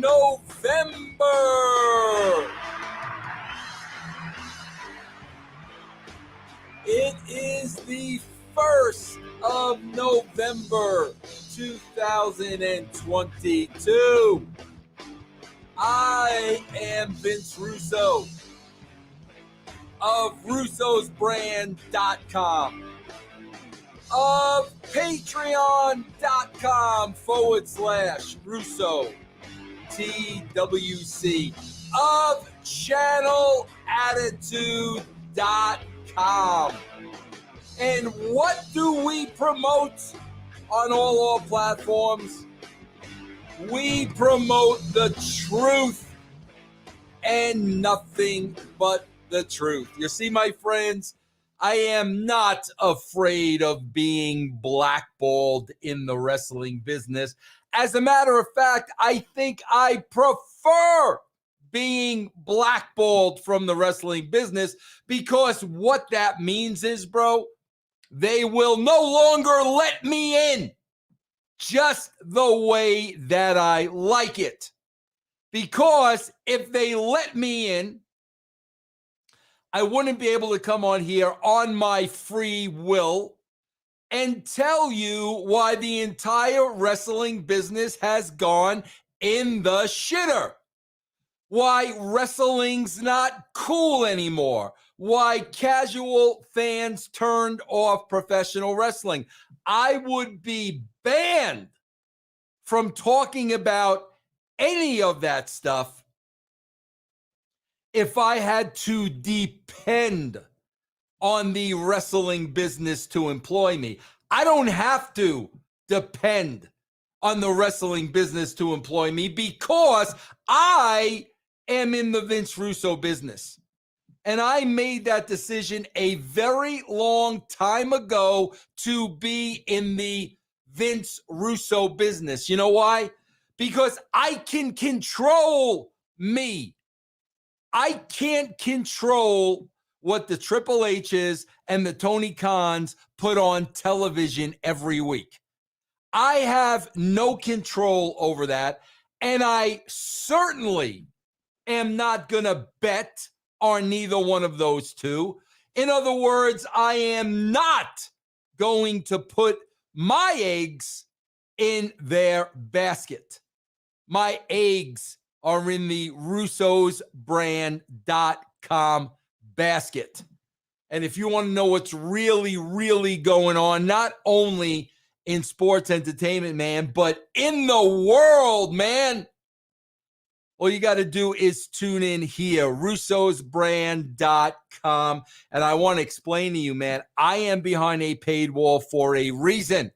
November. It is the 1st of November, 2022. I am Vince Russo of russosbrand.com, of patreon.com/Russo TWC, of channelattitude.com. And what do we promote on all our platforms? We promote the truth and nothing but the truth. You see, my friends, I am not afraid of being blackballed in the wrestling business. As a matter of fact, I think I prefer being blackballed from the wrestling business, because what that means is, bro, they will no longer let me in just the way that I like it. Because if they let me in, I wouldn't be able to come on here on my free will and tell you why the entire wrestling business has gone in the shitter. Why wrestling's not cool anymore. Why casual fans turned off professional wrestling. I would be banned from talking about any of that stuff if I had to depend on the wrestling business to employ me. I don't have to depend on the wrestling business to employ me, because I am in the Vince Russo business. And I made that decision a very long time ago to be in the Vince Russo business. You know why? Because I can control me. I can't control what the Triple H's and the Tony Khans put on television every week. I have no control over that, and I certainly am not going to bet on neither one of those two. In other words, I am not going to put my eggs in their basket. My eggs are in the russosbrand.com basket. And if you want to know what's really, really going on, not only in sports entertainment, man, but in the world, man, all you got to do is tune in here, russosbrand.com. And I want to explain to you, man, I am behind a paid wall for a reason.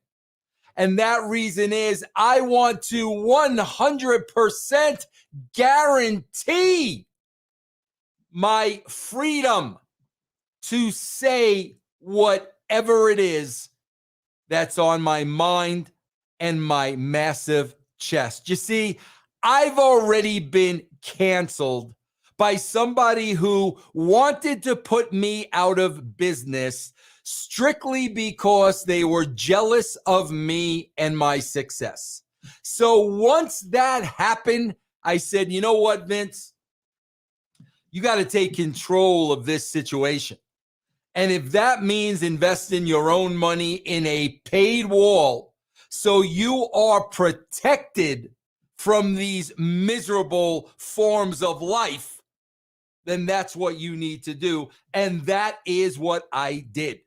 And that reason is I want to 100% guarantee my freedom to say whatever it is that's on my mind and my massive chest. You see, I've already been canceled by somebody who wanted to put me out of business strictly because they were jealous of me and my success. So once that happened, I said, you know what, Vince? You got to take control of this situation. And if that means investing your own money in a paid wall so you are protected from these miserable forms of life, then that's what you need to do. And that is what I did.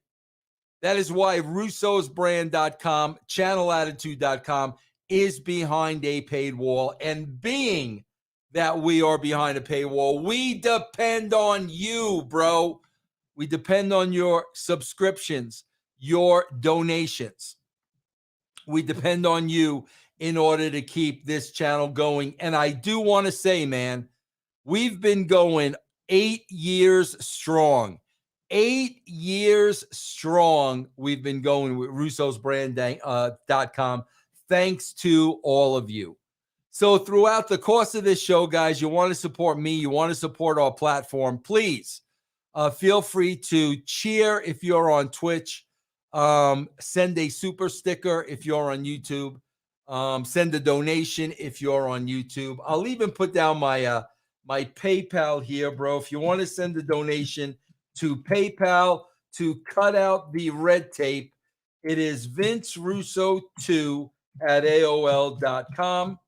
That is why russosbrand.com, channelattitude.com is behind a paid wall. And being that we are behind a paywall, we depend on you, bro. We depend on your subscriptions, your donations. We depend on you in order to keep this channel going. And I do want to say, man, we've been going 8 years strong. 8 years strong. We've been going with russosbrand.com. Thanks to all of you. So throughout the course of this show, guys, you want to support me, you want to support our platform, please feel free to cheer if you're on Twitch. Send a super sticker if you're on YouTube. Send a donation if you're on YouTube. I'll even put down my my PayPal here, bro. If you want to send a donation to PayPal to cut out the red tape, it is Vince Russo 2 at AOL.com.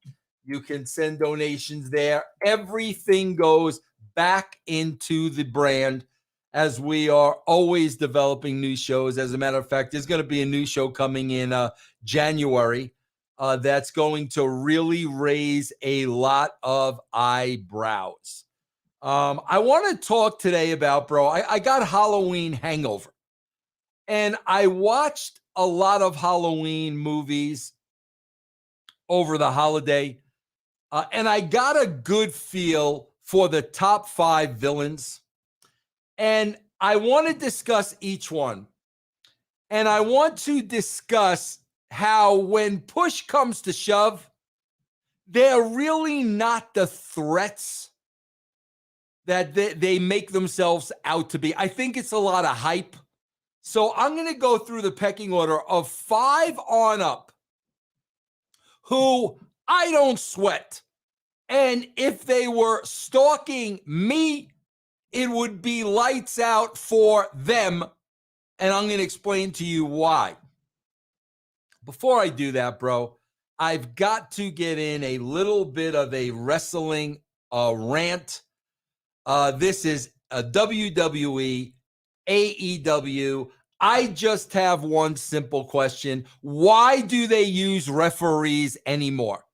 You can send donations there. Everything goes back into the brand as we are always developing new shows. As a matter of fact, there's going to be a new show coming in January that's going to really raise a lot of eyebrows. I want to talk today about, bro, I got Halloween hangover. And I watched a lot of Halloween movies over the holiday. And I got a good feel for the top 5 villains. And I want to discuss each one. And I want to discuss how when push comes to shove, they're really not the threats that they make themselves out to be. I think it's a lot of hype. So I'm going to go through the pecking order of 5 on up who I don't sweat. And if they were stalking me, it would be lights out for them. And I'm going to explain to you why. Before I do that, bro, I've got to get in a little bit of a wrestling rant. This is a WWE, AEW. I just have one simple question. Why do they use referees anymore?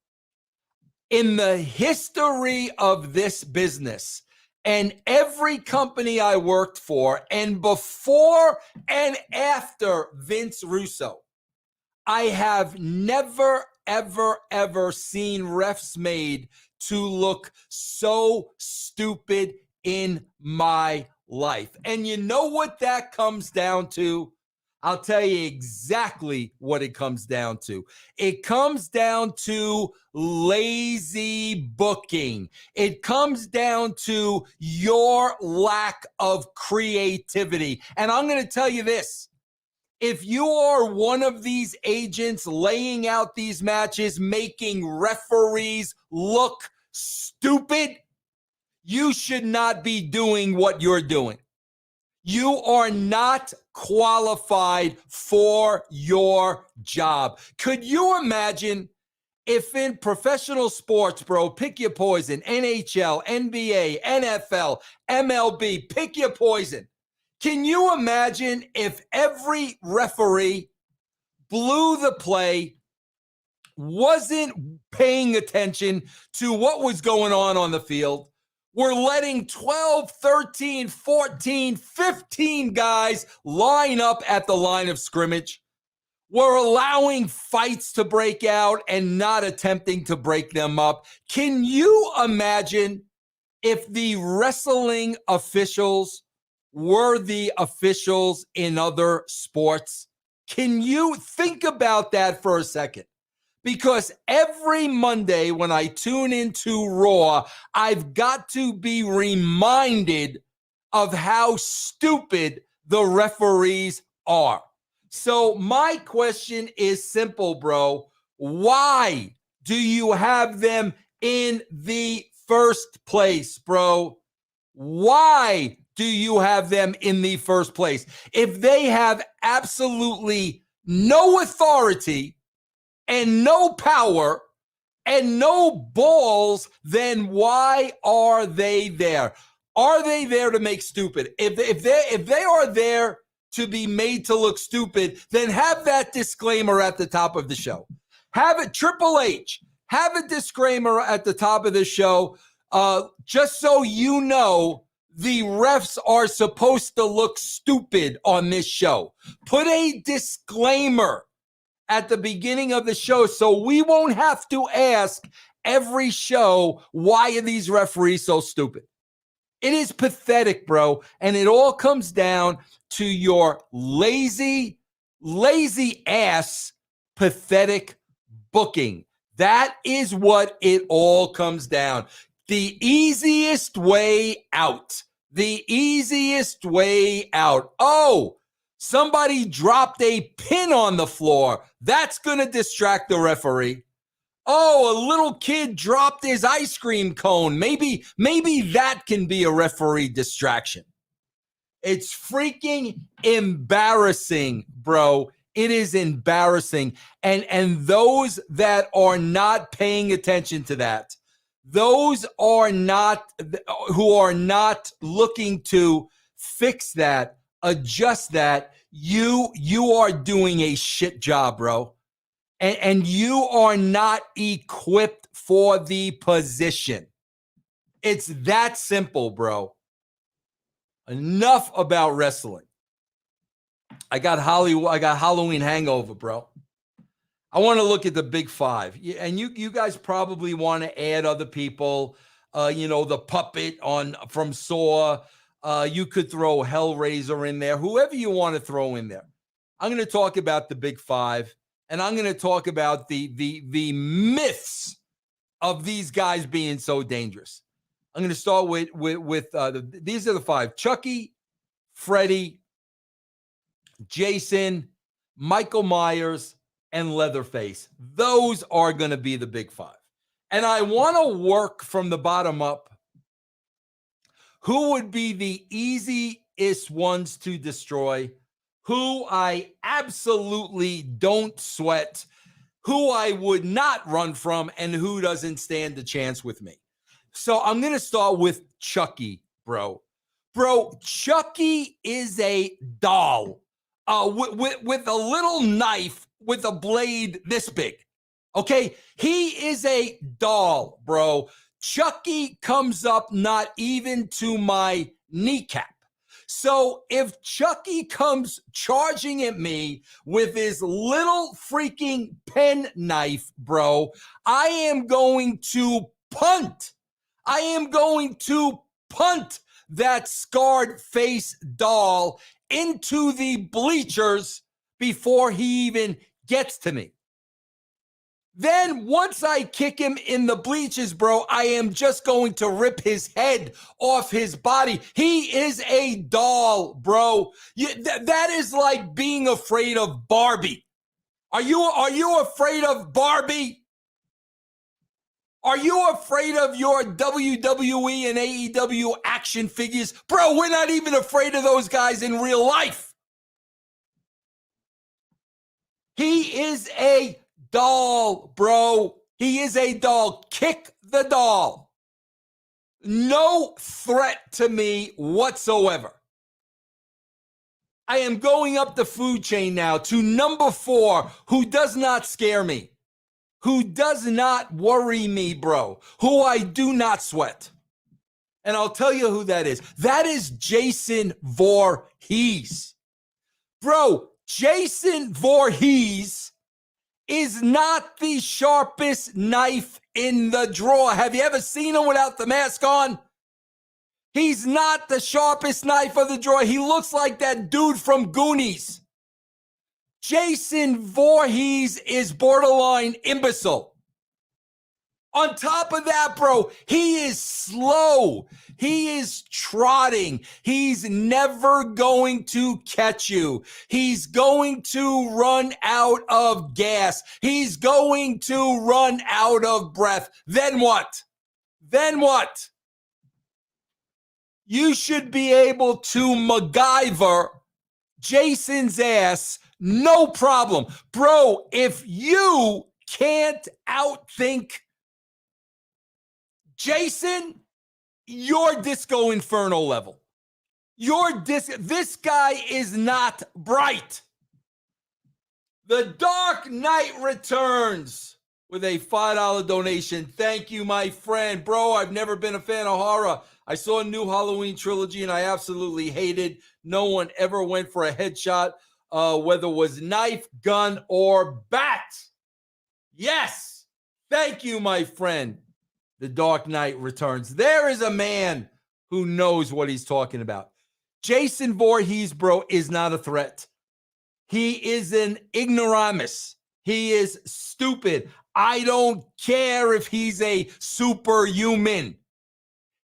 In the history of this business and every company I worked for, and before and after Vince Russo, I have never, ever, ever seen refs made to look so stupid in my life. And you know what that comes down to? I'll tell you exactly what it comes down to. It comes down to lazy booking. It comes down to your lack of creativity. And I'm going to tell you this. If you are one of these agents laying out these matches, making referees look stupid, you should not be doing what you're doing. You are not qualified for your job. Could you imagine if in professional sports, bro, pick your poison, NHL, NBA, NFL, MLB, pick your poison. Can you imagine if every referee blew the play, wasn't paying attention to what was going on the field? We're letting 12, 13, 14, 15 guys line up at the line of scrimmage. We're allowing fights to break out and not attempting to break them up. Can you imagine if the wrestling officials were the officials in other sports? Can you think about that for a second? Because every Monday when I tune into Raw, I've got to be reminded of how stupid the referees are. So my question is simple, bro. Why do you have them in the first place, bro? Why do you have them in the first place? If they have absolutely no authority and no power and no balls, then why are they there? Are they there to make stupid? If they are there to be made to look stupid, then have that disclaimer at the top of the show. Have it, Triple H, have a disclaimer at the top of the show, just so you know the refs are supposed to look stupid on this show. Put a disclaimer at the beginning of the show so we won't have to ask every show, why are these referees so stupid? It is pathetic, bro. And it all comes down to your lazy ass, pathetic booking. That is what it all comes down. The easiest way out. The easiest way out. Oh, somebody dropped a pin on the floor. That's going to distract the referee. Oh, a little kid dropped his ice cream cone. Maybe that can be a referee distraction. It's freaking embarrassing, bro. It is embarrassing. And those that are not paying attention to that, those are not who are not looking to fix that, adjust that, you are doing a shit job, bro. And you are not equipped for the position. It's that simple, bro. Enough about wrestling. I got Halloween hangover, bro. I want to look at the big five. And you guys probably want to add other people. The puppet from Saw. You could throw Hellraiser in there. Whoever you want to throw in there. I'm going to talk about the big five. And I'm going to talk about the myths of these guys being so dangerous. I'm going to start with these are the five: Chucky, Freddy, Jason, Michael Myers, and Leatherface. Those are going to be the big five. And I want to work from the bottom up. Who would be the easiest ones to destroy? Who I absolutely don't sweat? Who I would not run from? And who doesn't stand a chance with me? So I'm going to start with Chucky, bro. Bro, Chucky is a doll with a little knife with a blade this big. Okay? He is a doll, bro. Chucky comes up not even to my kneecap. So if Chucky comes charging at me with his little freaking pen knife, bro, I am going to punt. I am going to punt that scarred face doll into the bleachers before he even gets to me. Then once I kick him in the bleachers, bro, I am just going to rip his head off his body. He is a doll, bro. That is like being afraid of Barbie. Are you afraid of Barbie? Are you afraid of your WWE and AEW action figures? Bro, we're not even afraid of those guys in real life. He is a doll, bro. He is a doll. Kick the doll. No threat to me whatsoever. I am going up the food chain now to number 4, who does not scare me. Who does not worry me, bro. Who I do not sweat. And I'll tell you who that is. That is Jason Voorhees. Bro, Jason Voorhees is not the sharpest knife in the drawer. Have you ever seen him without the mask on? He's not the sharpest knife of the drawer. He looks like that dude from Goonies. Jason Voorhees is borderline imbecile. On top of that, bro, he is slow. He is trotting. He's never going to catch you. He's going to run out of gas. He's going to run out of breath. Then what? Then what? You should be able to MacGyver Jason's ass, no problem. Bro, if you can't outthink Jason, you're Disco Inferno level. This guy is not bright. The Dark Knight returns with a $5 donation. Thank you, my friend. Bro, I've never been a fan of horror. I saw a new Halloween trilogy and I absolutely hated. No one ever went for a headshot, whether it was knife, gun, or bat. Yes. Thank you, my friend. The Dark Knight returns. There is a man who knows what he's talking about. Jason Voorhees, bro, is not a threat. He is an ignoramus. He is stupid. I don't care if he's a superhuman.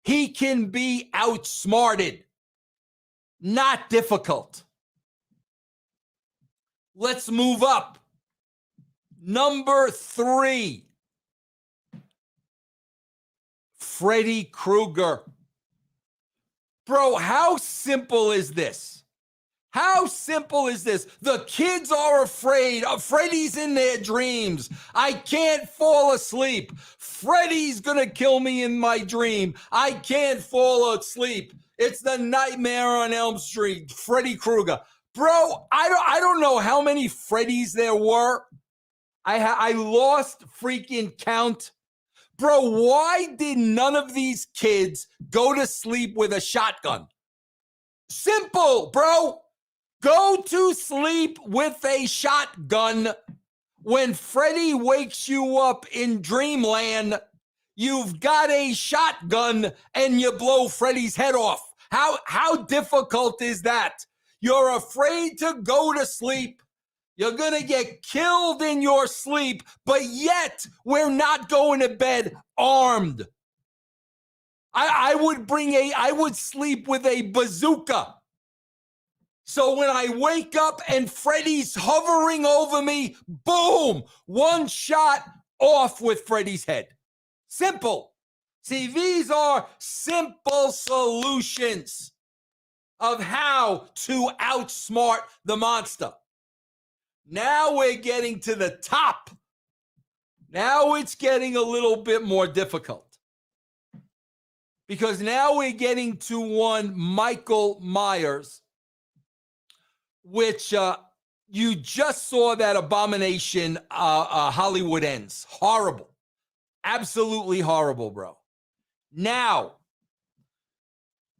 He can be outsmarted. Not difficult. Let's move up. Number 3. Freddy Krueger. Bro, how simple is this? How simple is this? The kids are afraid. Freddy's in their dreams. I can't fall asleep. Freddy's gonna kill me in my dream. I can't fall asleep. It's the Nightmare on Elm Street, Freddy Krueger. Bro, I don't know how many Freddys there were. I lost freaking count. Bro, why did none of these kids go to sleep with a shotgun? Simple, bro. Go to sleep with a shotgun. When Freddy wakes you up in dreamland, you've got a shotgun and you blow Freddy's head off. How difficult is that? You're afraid to go to sleep. You're going to get killed in your sleep, but yet we're not going to bed armed. I would sleep with a bazooka. So when I wake up and Freddy's hovering over me, boom, one shot off with Freddy's head. Simple. See, these are simple solutions of how to outsmart the monster. Now we're getting to the top. Now it's getting a little bit more difficult. Because now we're getting to one Michael Myers, which you just saw that Abomination Hollywood Ends. Horrible. Absolutely horrible, bro. Now,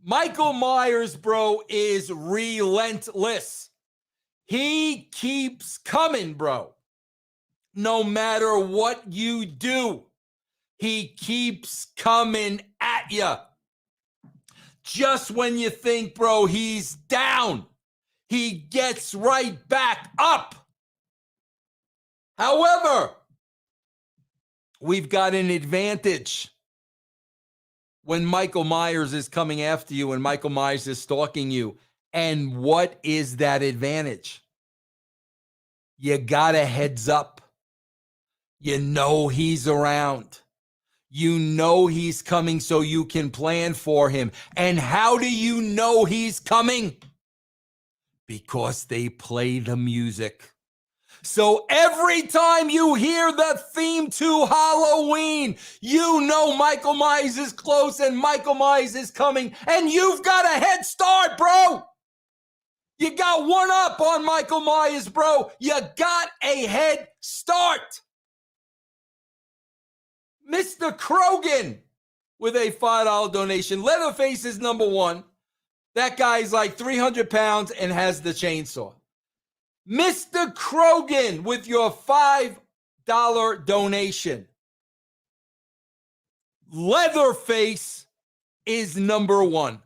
Michael Myers, bro, is relentless. He keeps coming, bro. No matter what you do, he keeps coming at you. Just when you think, bro, he's down, he gets right back up. However, we've got an advantage when Michael Myers is coming after you and Michael Myers is stalking you. And what is that advantage? You got a heads up. You know he's around. You know he's coming so you can plan for him. And how do you know he's coming? Because they play the music. So every time you hear the theme to Halloween, you know Michael Myers is close and Michael Myers is coming, and you've got a head start, bro. You got one up on Michael Myers, bro. You got a head start. Mr. Krogan with a $5 donation. Leatherface is number one. That guy's like 300 pounds and has the chainsaw. Mr. Krogan with your $5 donation. Leatherface is number one.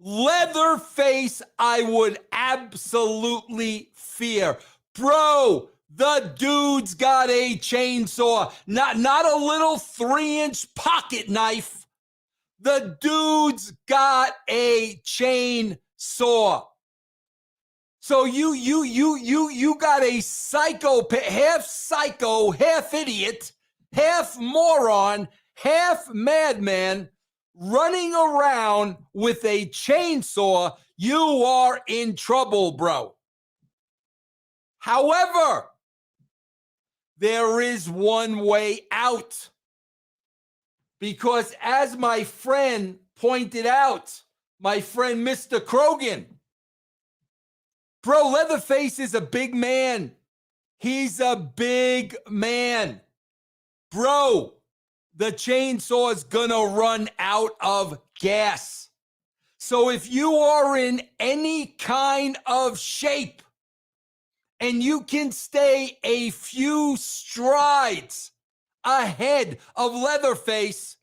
Leatherface, I would absolutely fear. Bro, the dude's got a chainsaw, not a little 3-inch pocket knife. The dude's got a chainsaw. So you got a psycho, half idiot, half moron, half madman running around with a chainsaw. You are in trouble, bro. However, there is one way out. Because as my friend pointed out, my friend Mr. Krogan, bro, Leatherface is a big man. He's a big man. Bro, the chainsaw is gonna run out of gas. So if you are in any kind of shape and you can stay a few strides ahead of Leatherface,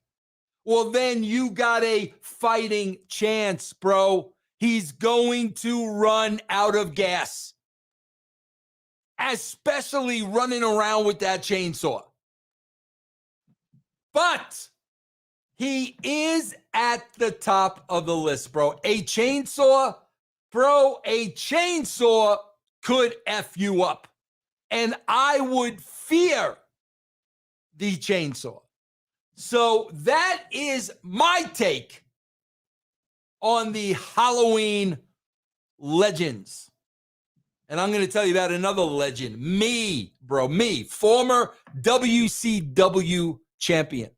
well, then you got a fighting chance, bro. He's going to run out of gas, especially running around with that chainsaw. But he is at the top of the list, bro. A chainsaw, could F you up. And I would fear the chainsaw. So that is my take on the Halloween legends. And I'm going to tell you about another legend. Me, bro, me, former WCW champion.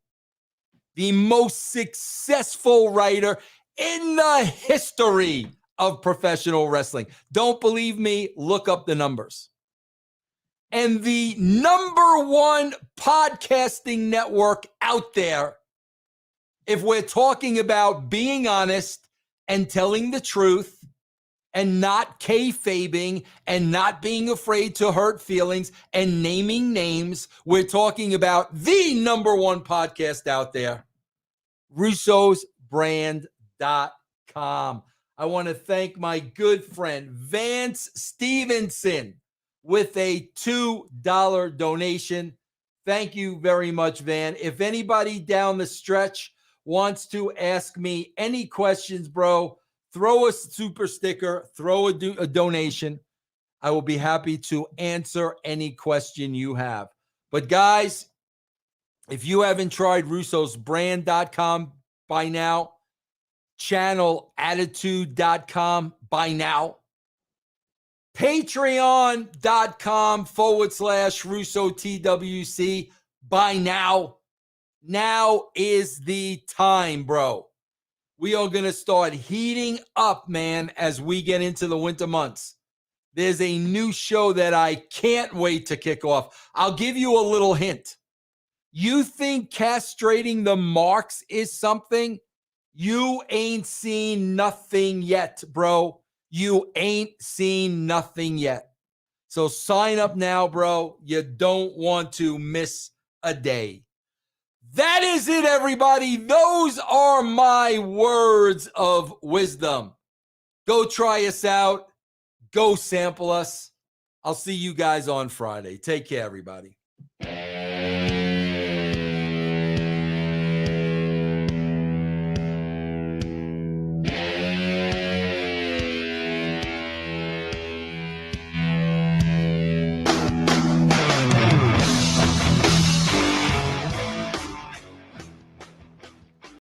The most successful writer in the history of professional wrestling. Don't believe me? Look up the numbers. And the number one podcasting network out there, if we're talking about being honest and telling the truth and not kayfabing and not being afraid to hurt feelings and naming names, we're talking about the number one podcast out there, russosbrand.com. I want to thank my good friend Vance Stevenson with a $2 donation. Thank you very much, Van. If anybody down the stretch wants to ask me any questions, bro, throw a super sticker, throw a donation. I will be happy to answer any question you have. But guys, if you haven't tried russosbrand.com by now, channelattitude.com by now, patreon.com/RussoTWC by now. Now is the time, bro. We are going to start heating up, man, as we get into the winter months. There's a new show that I can't wait to kick off. I'll give you a little hint. You think castrating the marks is something? You ain't seen nothing yet, bro. You ain't seen nothing yet. So sign up now, bro. You don't want to miss a day. That is it, everybody. Those are my words of wisdom. Go try us out. Go sample us. I'll see you guys on Friday. Take care, everybody.